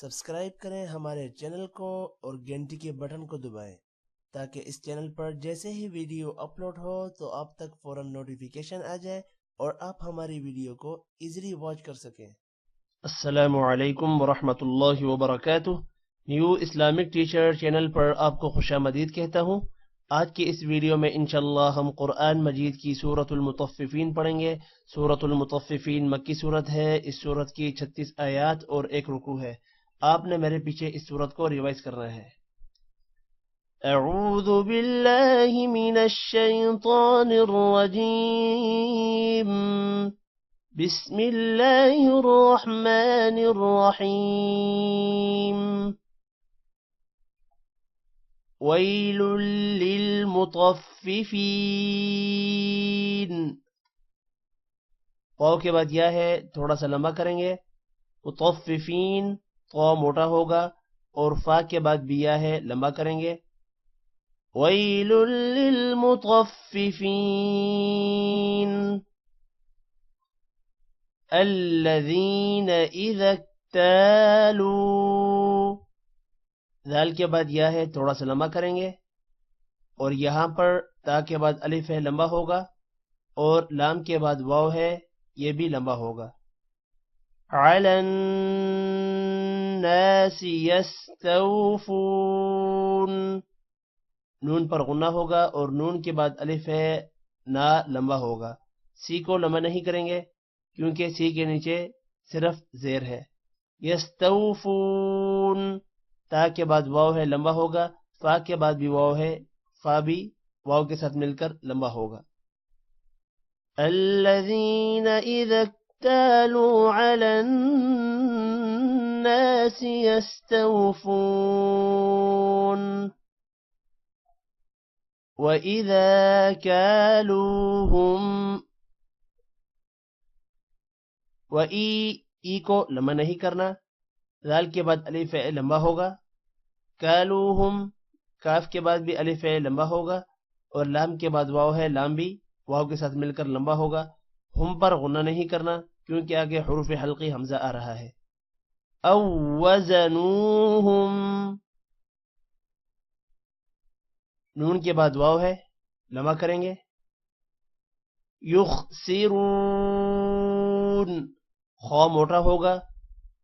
Subscribe کریں ہمارے channel کو اور گھنٹی کے بٹن کو دبائیں تاکہ اس چینل پر جیسے ہی ویڈیو اپلوڈ ہو تو آپ تک فوراً نوٹیفیکیشن آ جائے اور آپ ہماری ویڈیو کو ایزیلی واچ کر سکیں۔ السلام علیکم ورحمۃ اللہ وبرکاتہ۔ نیو اسلامک ٹیچر چینل پر آپ کو خوش آمدید کہتا ہوں۔ آج کی اس ویڈیو میں انشاءاللہ ہم قرآن مجید کی سورۃ المطففین پڑھیں گے۔ سورۃ المطففین مکی سورت ہے۔ اس سورت کی 36 آیات اور ایک رکوع ہے۔ آپ نے میرے پیچھے اس سورت کو ریوائز کرنا ہے۔ اعوذ باللہ من الشیطان الرجیم، بسم اللہ الرحمن الرحیم، ویل للمطففین۔ واو کے بعد یا ہے، تھوڑا سا لمبا کریں گے۔ مطففین، تو موٹا ہوگا، اور فا کے بعد بھی یا ہے، لمبا کریں گے۔ ویل للمطففین الذین اذا اکتالوا، ذال کے بعد یا ہے، تھوڑا سا لمبا کریں گے، اور یہاں پر تا کے بعد الف ہے، لمبا ہوگا، اور لام کے بعد واو ہے، یہ بھی لمبا ہوگا۔ علی الناس یستوفون، نون پر غنہ ہوگا، اور نون کے بعد الف ہے، نا لمبا ہوگا۔ سی کو لمبا نہیں کریں گے کیونکہ سی کے نیچے صرف زیر ہے۔ یستوفون، تا کے بعد واو ہے، لمبا ہوگا، فا کے بعد بھی واو ہے، فا بھی واو کے ساتھ مل کر لمبا ہوگا۔ الذین اذا اکتالوا علی الناس یستوفون وَإِذَا كَالُوهُمْ، ای کو لمبا نہیں کرنا، ذال کے بعد الف ہے، لمبا ہوگا۔ کالوہم، کاف کے بعد بھی الف ہے، لمبا ہوگا، اور لام کے بعد واو ہے، لام بھی واو کے ساتھ مل کر لمبا ہوگا۔ ہم پر غنہ نہیں کرنا کیونکہ آگے حروف حلقی حمزہ آ رہا ہے۔ او وزنوہم، نون کے بعد واو ہے، لمبا کریں گے۔ یخسرون، خا موٹا ہوگا،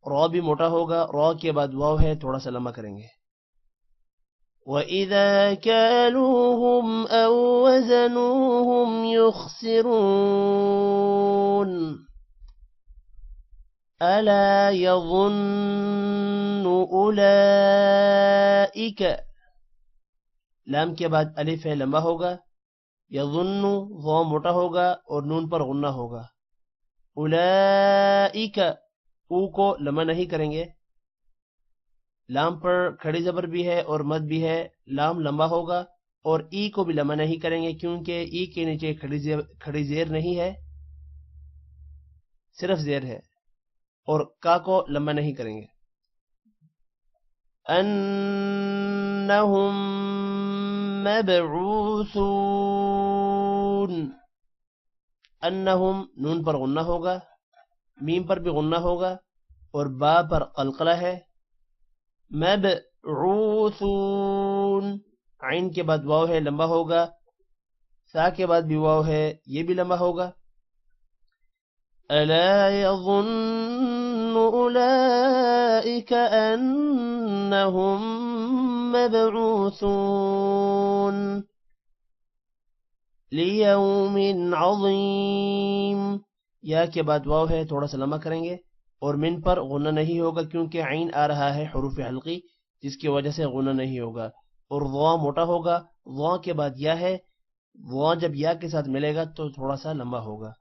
را بھی موٹا ہوگا، را کے بعد واو ہے، تھوڑا سا لمبا کریں گے۔ وَإِذَا كَالُوهُمْ أَوْ وَزَنُوهُمْ يُخْسِرُونَ أَلَا يَظُنُّ أُولَئِكَ، لام کے بعد الف ہے، لمبا ہوگا۔ یظن، ضا موٹا ہوگا، اور نون پر غنہ ہوگا۔ اولئک، او کو لمبا نہیں کریں گے، لام پر کھڑی زبر بھی ہے اور مد بھی ہے، لام لمبا ہوگا، اور ای کو بھی لمبا نہیں کریں گے کیونکہ ای کے نیچے کھڑی زیر نہیں ہے، صرف زیر ہے، اور کا کو لمبا نہیں کریں گے۔ انہم مبعوثون، انہم، نون پر غنہ ہوگا، میم پر بھی غنہ ہوگا، اور با پر قلقلہ ہے۔ مبعوثون، عین کے بعد واو ہے، لمبا ہوگا، سا کے بعد بھی واو ہے، یہ بھی لمبا ہوگا۔ الا يظن اولئک انہم مبعوثون لیوم عظیم، یا کے بعد واو ہے، تھوڑا سا لمبا کریں گے، اور من پر غنہ نہیں ہوگا کیونکہ عین آ رہا ہے حروف حلقی، جس کی وجہ سے غنہ نہیں ہوگا، اور ضا موٹا ہوگا، ضا کے بعد یا ہے، ضا جب یا کے ساتھ ملے گا تو تھوڑا سا لمبا ہوگا۔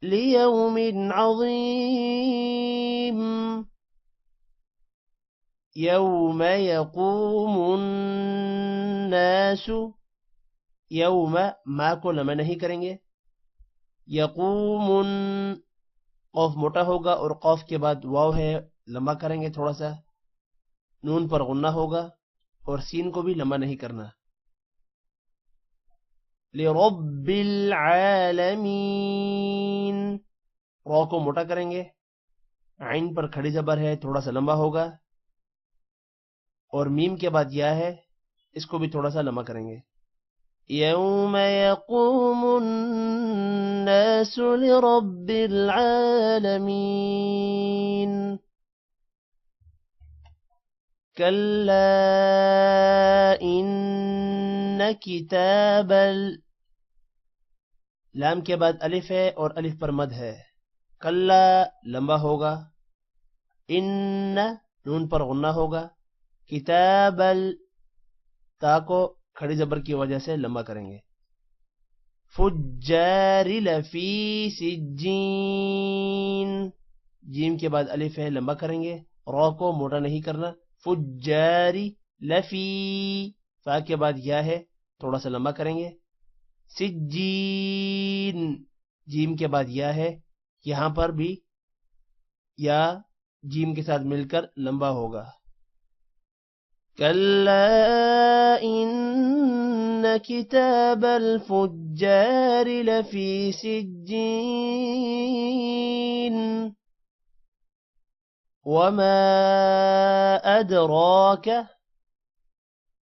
لیوم عظیم، یوم یقوم الناس، یوم، ما کو لمبا نہیں کریں گے۔ یقوم، قوف موٹا ہوگا، اور قوف کے بعد واو ہے، لمبا کریں گے تھوڑا سا، نون پر غنہ ہوگا، اور سین کو بھی لمبا نہیں کرنا۔ لرب العالمین، را کو موٹا کریں گے، عین پر کھڑی زبر ہے، تھوڑا سا لمبا ہوگا، اور میم کے بعد یا ہے، اس کو بھی تھوڑا سا لمبا کریں گے. یوم یقوم الناس لرب العالمین. کلا ان کتاب لام کے بعد الف ہے اور الف پر مد ہے. کلا لمبا ہوگا، ان نون پر غنہ ہوگا، کتاب تا کو کھڑی زبر کی وجہ سے لمبا کریں گے. فجار لفی سجین، جیم کے بعد الف ہے، لمبا کریں گے، را کو موٹا نہیں کرنا. فجاری لفی، فا کے بعد یا ہے، تھوڑا سا لمبا کریں گے. سجین، جیم کے بعد یا ہے، یہاں پر بھی یا جیم کے ساتھ مل کر لمبا ہوگا. کلا ان کتاب الفجار لفی سجین وما ادراک،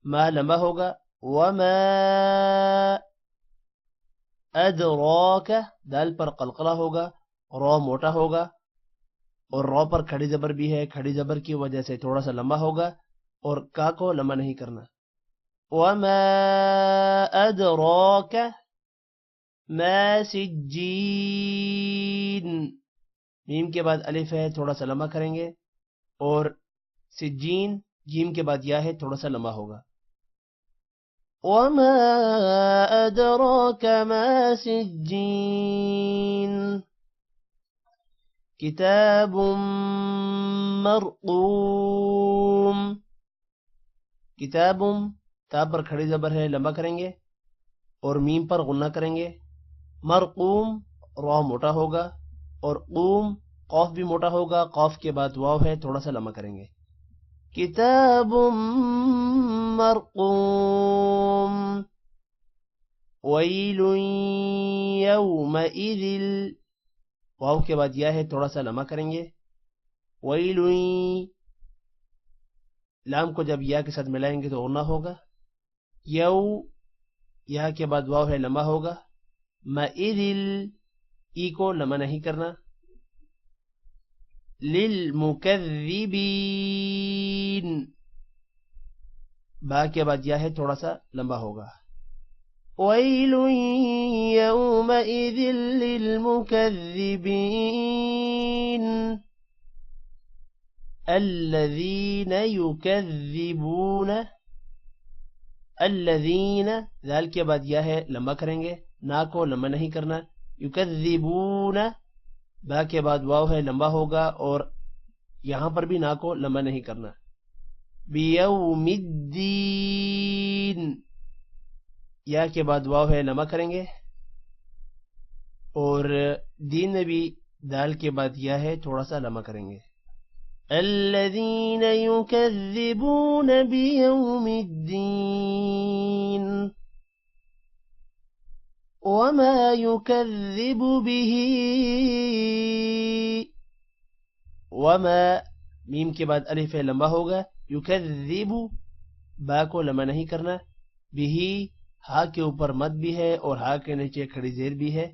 ما لمبا ہوگا، وما ادراک دال پر قلقلہ ہوگا، را موٹا ہوگا، اور را پر کھڑی زبر بھی ہے، کھڑی زبر کی وجہ سے تھوڑا سا لمبا ہوگا، اور کا کو لمبا نہیں کرنا. وما ادراک ما سجین، میم کے بعد الف ہے، تھوڑا سا لمبا کریں گے، اور سجین جیم کے بعد یا ہے، تھوڑا سا لمبا ہوگا. وما ادراک ما سجین کتاب مرقوم. کتاب تا پر کھڑی زبر ہے، لمبا کریں گے، اور میم پر غنہ کریں گے. مرقوم را موٹا ہوگا، اور قوم قاف بھی موٹا ہوگا، قاف کے بعد واو ہے، تھوڑا سا لمبا کریں گے. کتاب مرقوم ویل یومئذ، واو کے بعد یا ہے، تھوڑا سا لمبا کریں گے. ویل، لام کو جب یا کے ساتھ ملائیں گے تو غنہ ہوگا. یو، یا کے بعد واو ہے، لمبا ہوگا. مئذ، ای کو لمبا نہیں کرنا. للمکذبین، با کے بعد یا ہے، تھوڑا سا لمبا ہوگا. ویل یومئذ للمکذبین الذین یکذبون، الذین ذال کے بعد یا ہے، لمبا کریں گے، نا کو لمبا نہیں کرنا. یکذبون، با کے بعد واو ہے، لمبا ہوگا، اور یہاں پر بھی نا کو لمبا نہیں کرنا. بیوم الدین، یا کے بعد واو ہے، لمبا کریں گے، اور دین میں بھی دال کے بعد یا ہے، تھوڑا سا لمبا کریں گے. الذین یکذبون بیوم الدین وما یکذب به، وما میم کے بعد الف ہے، لمبا ہوگا. یکذب، با کو لمبا نہیں کرنا. به، ہا کے اوپر مد بھی ہے، اور ہا کے نیچے کھڑی زیر بھی ہے،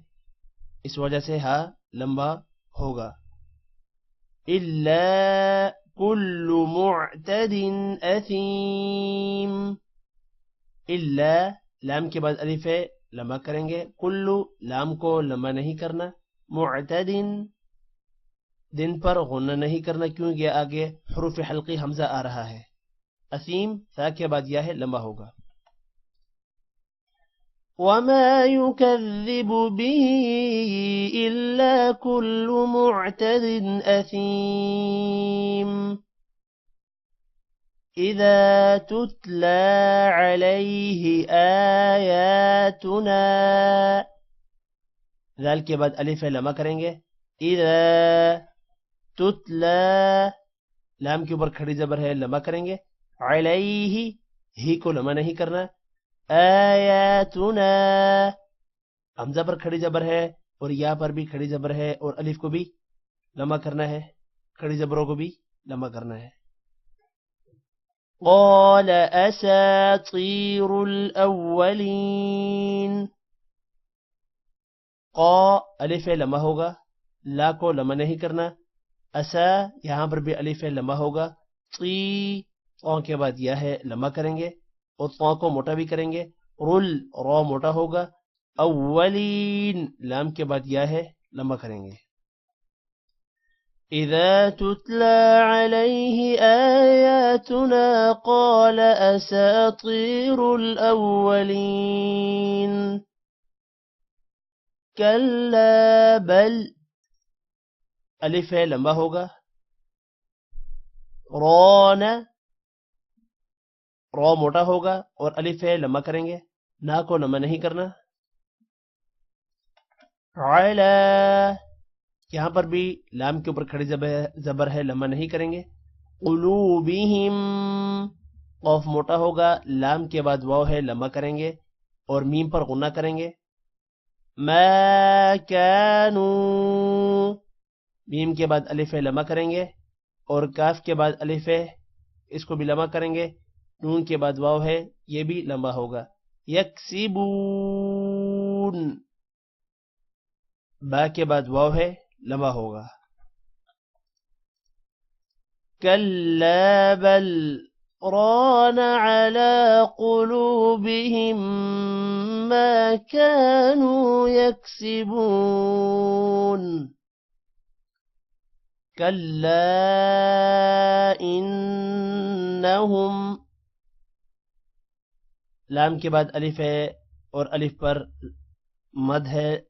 اس وجہ سے ہا لمبا ہوگا. الا کل معتد اثیم، الا لام کے بعد الف ہے، لمبا کریں گے. کلو، لام کو لمبا نہیں کرنا. معتد، دن پر غنہ نہیں کرنا کیونکہ آگے حروف حلقی حمزہ آ رہا ہے. اسیم، تا کے بعد یا ہے، لمبا ہوگا. وما يكذب به إلا كل معتد أثيم إذا تتلى عليه آياتنا، ذال کے بعد الف ہے، لمبا کریں گے. اذا تتلى، لام کے اوپر کھڑی زبر ہے، لمبا کریں گے. علیہ، ہی کو لمبا نہیں کرنا. آیاتنا، حمزہ پر کھڑی زبر ہے، اور یا پر بھی کھڑی زبر ہے، اور الف کو بھی لمبا کرنا ہے. کھڑی زبروں کو بھی لمبا کرنا ہے. قال اساطیر الاولین. قا الف لمبا ہوگا، لا کو لمبا نہیں کرنا. اسا یہاں پر بھی الف لمبا ہوگا. طی طا کے بعد یا ہے لمبا کریں گے اور طا کو موٹا بھی کریں گے. رل را موٹا ہوگا. اولین لام کے بعد یا ہے لمبا کریں گے. اذا تتلى عليه آياتنا قال اساطیر الاولین. کلا بل الف ہے لمبا ہوگا. رانا را موٹا ہوگا اور الف ہے لمبا کریں گے، نا کو لمبا نہیں کرنا. علا یہاں پر بھی لام کے اوپر کھڑی زبر ہے، لمبا نہیں کریں گے. قلوبہم قوف موٹا ہوگا، لام کے بعد واو ہے لمبا کریں گے اور میم پر غنہ کریں گے. ما کانوا میم کے بعد الف ہے لمبا کریں گے اور کاف کے بعد الف ہے اس کو بھی لمبا کریں گے. نون کے بعد واو ہے یہ بھی لمبا ہوگا. یکسبون با کے بعد واو ہے لمبا ہوگا. کلا بل ران على قلوبهم ما كانوا يكسبون. کلا انہم لام کے بعد الف ہے اور الف پر مد ہے،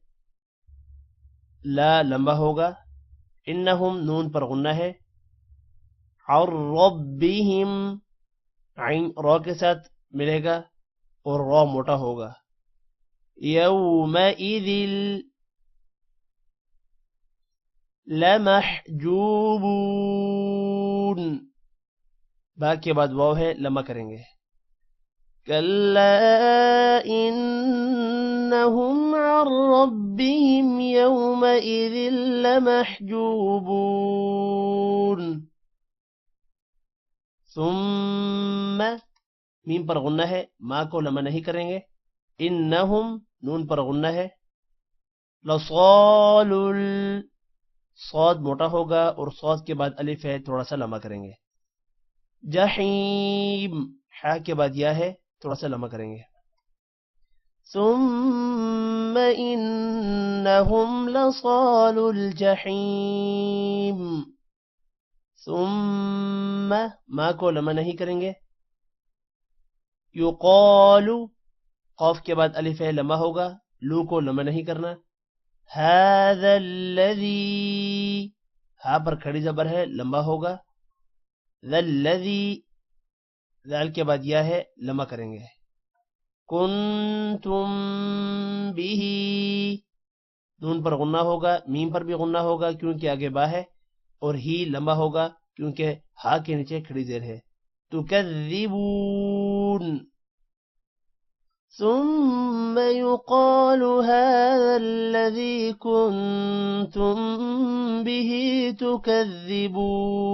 لا لمبا ہوگا. انہم نون پر غنہ ہے. عن ربہم عین را کے ساتھ ملے گا اور را موٹا ہوگا. یومئذ لمحجوبون با کے بعد واو ہے لمبا کریں گے. کلا انہم عن ربہم یومئذ لمحجوبون. ثم میم پر غنہ ہے، ما کو لمبا نہیں کریں گے. انہم نون پر غنہ ہے. لصال صاد موٹا ہوگا اور صاد کے بعد الف ہے تھوڑا سا لمبا کریں گے. جحیم حا کے بعد یا ہے تھوڑا سا لمبا کریں گے. ثم انہم لصال الجحیم. ثم ما کو لمبا نہیں کریں گے. یقال قاف کے بعد الف ہے لمبا ہوگا، لو کو لمبا نہیں کرنا. هذا الذی ہا پر کھڑی زبر ہے لمبا ہوگا. ذا الذی ذال کے بعد یا ہے لمبا کریں گے. کنتم بہ نون پر غنہ ہوگا، میم پر بھی غنہ ہوگا کیونکہ آگے با ہے اور ہی لمبا ہوگا کیونکہ ہا کے نیچے کھڑی زیر ہے. تکذبون ثم يقال هذا الذي كنتم به تكذبون.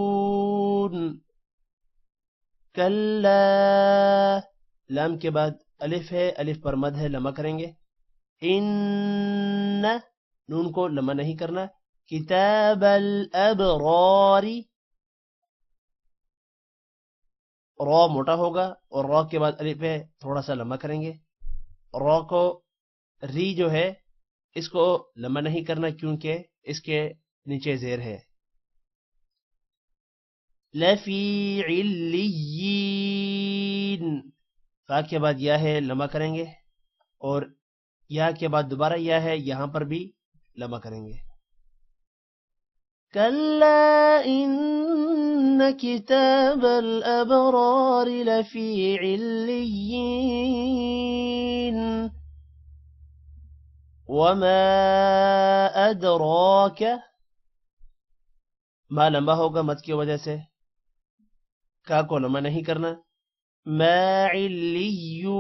کلا لام کے بعد الف ہے، الف پر مد ہے لمبا کریں گے. ان نون کو لمبا نہیں کرنا. کتاب الابرار را موٹا ہوگا اور را کے بعد الف ہے تھوڑا سا لمبا کریں گے. را کو ری جو ہے اس کو لمبا نہیں کرنا کیونکہ اس کے نیچے زیر ہے. لفی علیین فا کے بعد یا ہے لمبا کریں گے اور یا کے بعد دوبارہ یا ہے یہاں پر بھی لمبا کریں گے. کلا ان کتاب الابرار لفی علیین وما ادراک ما لمبا ہوگا مد کی وجہ سے، کا کو لمبا نہیں کرنا. ما علیون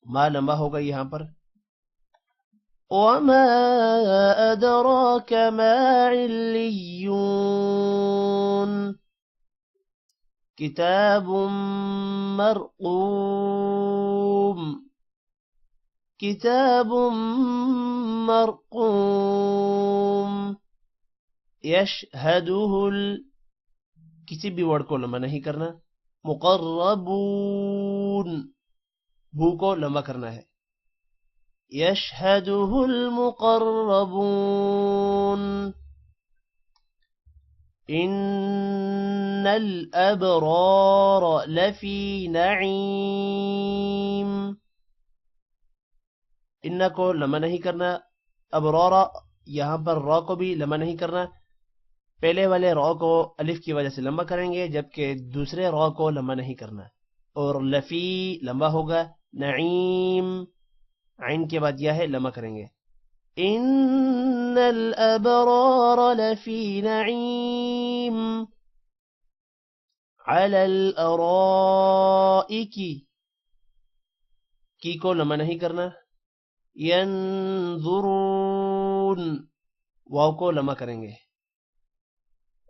ما لمبا ہوگا یہاں پر وما أدراك ما عليون كتاب مرقوم كتاب مرقوم يشهده کسی بھی ورڈ کو لمبا نہیں کرنا. مقربون بو کو لمبا کرنا ہے. يشهده المقربون. إن الأبرار لفي نعيم. ان کو لمبا نہیں کرنا. ابرارا یہاں پر را کو بھی لمبا نہیں کرنا. پہلے والے را کو الف کی وجہ سے لمبا کریں گے جبکہ دوسرے را کو لمبا نہیں کرنا. اور لفی لمبا ہوگا. نعیم عین کے بعد یہ ہے لمبا کریں گے. ان الابرار لفی نعیم علی الارائک کی کو لمبا نہیں کرنا. ینظرون واو کو لمبا کریں گے.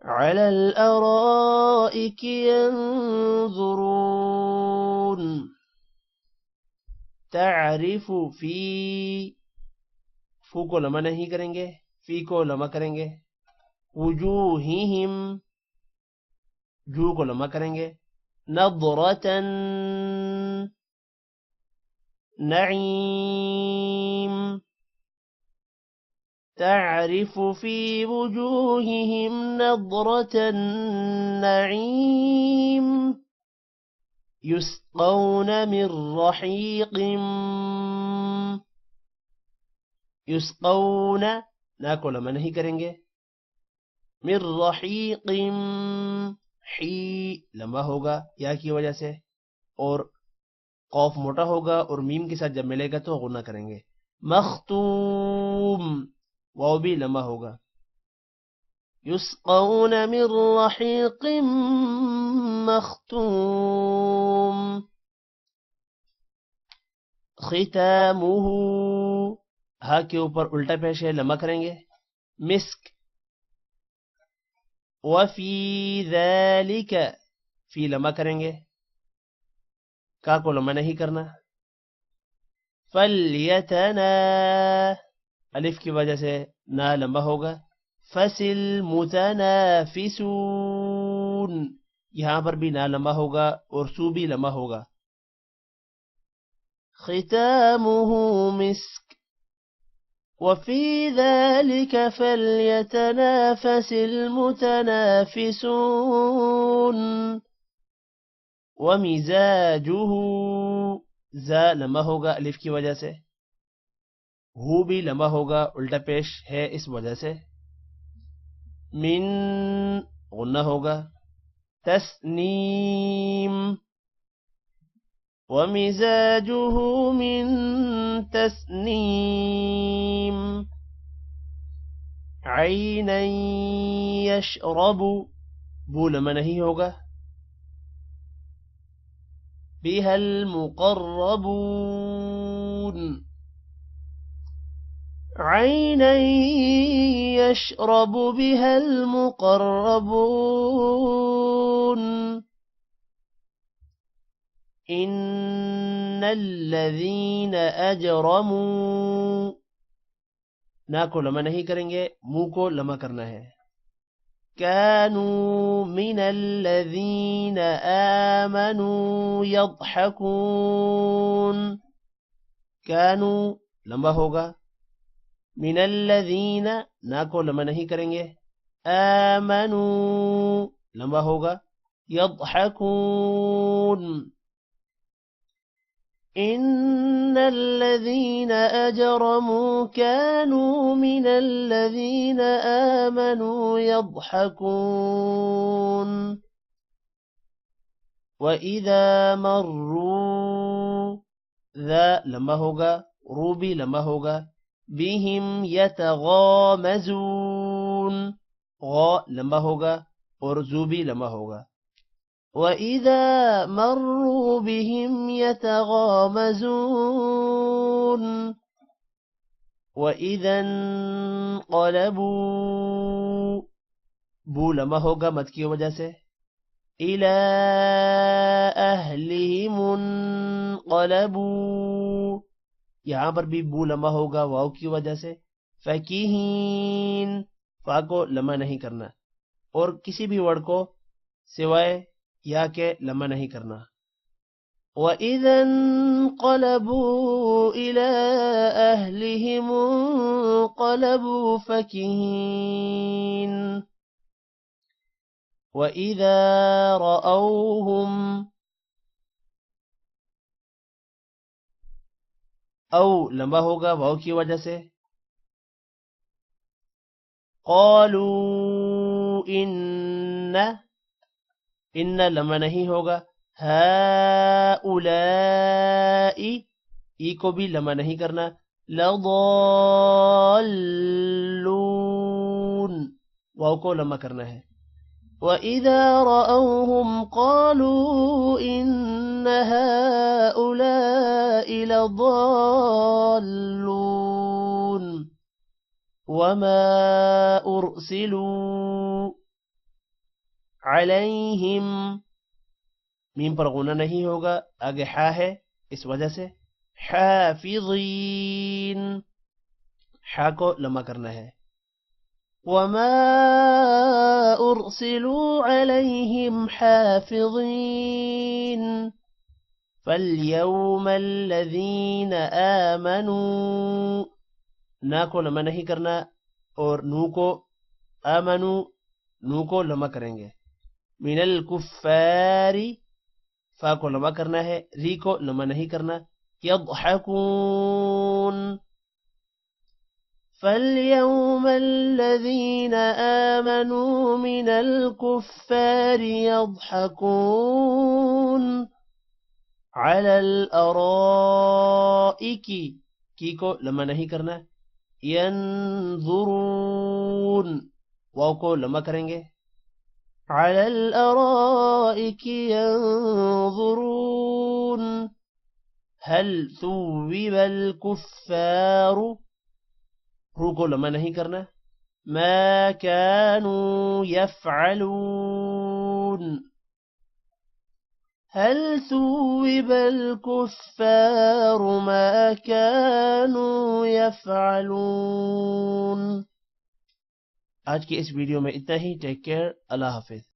على الأرائك ينظرون. تعرف في فو کو لمبا نہیں کریں گے. فی کو لمبا کریں گے. وجوہہم جو کو لمبا کریں گے. نظرة نعیم. تعرف في وجوههم نظرة النعيم يسقون من رحيق. يسقون ناکو لمبا نہیں کریں گے. من رحيق حی لمبا ہوگا یا کی وجہ سے اور قوف موٹا ہوگا اور میم کے ساتھ جب ملے گا تو غنہ کریں گے. مختوم واو بھی لمبا ہوگا. یسقون من رحیق مختوم. ختامہ ہا کے اوپر الٹا پیش ہے لمبا کریں گے. مسک. وفی ذالک فی لمبا کریں گے. کا کو لمبا نہیں کرنا. فلیتنا الف کی وجہ سے نا لمبا ہوگا. فصل متنافسون یہاں پر بھی نا لمبا ہوگا اور سو بھی لمبا ہوگا. ختامہ مسک. وفی ذلك فلیتنافس المتنافسون. ومزاجہ زا لمبا ہوگا الف کی وجہ سے. ہو بھی لمبا ہوگا الٹا پیش ہے اس وجہ سے. من غنہ ہوگا. تسنیم. ومزاجہ من تسنیم. عینا یشرب بو لمبا نہیں ہوگا. بها المقربون. عينا يشرب بها المقربون. إن الذين أجرموا نا کو لمبا نہیں کریں گے. منہ کو لمبا کرنا ہے. كانوا من الذين آمنوا يضحكون. كانوا لمبا ہوگا. من الذین نا کو لمبا نہیں کریں گے. آمنوا لمبا ہوگا. يضحكون. إن الذين أجرموا كانوا من الذين آمنوا يضحكون. وإذا مروا ذا لمبا ہوگا. رو بھی لمبا ہوگا. بهم يتغامزون غا لمبا ہوگا اور زو بھی لمبا ہوگا. وَإِذَا مَرُّوا بِهِمْ يَتَغَامَزُونَ. وَإِذَا انقلبوا بو لمحہ ہوگا مد کی وجہ سے إِلَى أَهْلِهِمُ انقلبوا یہاں پر بھی بو لمحہ ہوگا واو کی وجہ سے فَكِهِينَ فا کو لمحہ نہیں کرنا اور کسی بھی ورڈ کو سوائے یا کے لمحہ نہیں کرنا وَإِذَا انقلبوا إِلَى أَهْلِهِمُ انقلبوا فَكِهِينَ وَإِذَا رَأَوْهُمْ او لمبا ہوگا واو کی وجہ سے قالوا ان لمبا نہیں ہوگا هؤلاء ای کو بھی لمبا نہیں کرنا لضالون واو کو لمبا کرنا ہے وَإِذَا رَأَوْهُمْ قَالُوا إِنَّ هَؤُلَاءِ لَضَالُّونَ وَمَا أُرْسِلُوا عَلَيْهِمْ میم پر غنہ نہیں ہوگا آگے حا ہے اس وجہ سے حافظین حا کو لمبا کرنا ہے وَمَا أُرْسِلُوا عَلَيْهِمْ حَافِظِينَ فَالْيَوْمَ الَّذِينَ آمَنُوا نا کو لمبا نہیں کرنا اور نو کو آمنوا نو کو لمبا کریں گے من الکفار فا کو لمبا کرنا ہے ری کو لمبا نہیں کرنا يضحكون فَالْيَوْمَ الَّذِينَ آمَنُوا مِنَ الْكُفَّارِ يَضْحَكُونَ عَلَى الْأَرَائِكِ کی کو لمبا نہیں کرنا يَنظُرُونَ واو کو لمبا کریں گے عَلَى الْأَرَائِكِ يَنظُرُونَ هَلْ ثُوِّبَ الْكُفَّارُ رو کو لمبا نہیں کرنا ما كانوا يفعلون هل ثوب الكفار ما كانوا يفعلون آج کی اس ویڈیو میں اتنا ہی ٹیک کیئر اللہ حافظ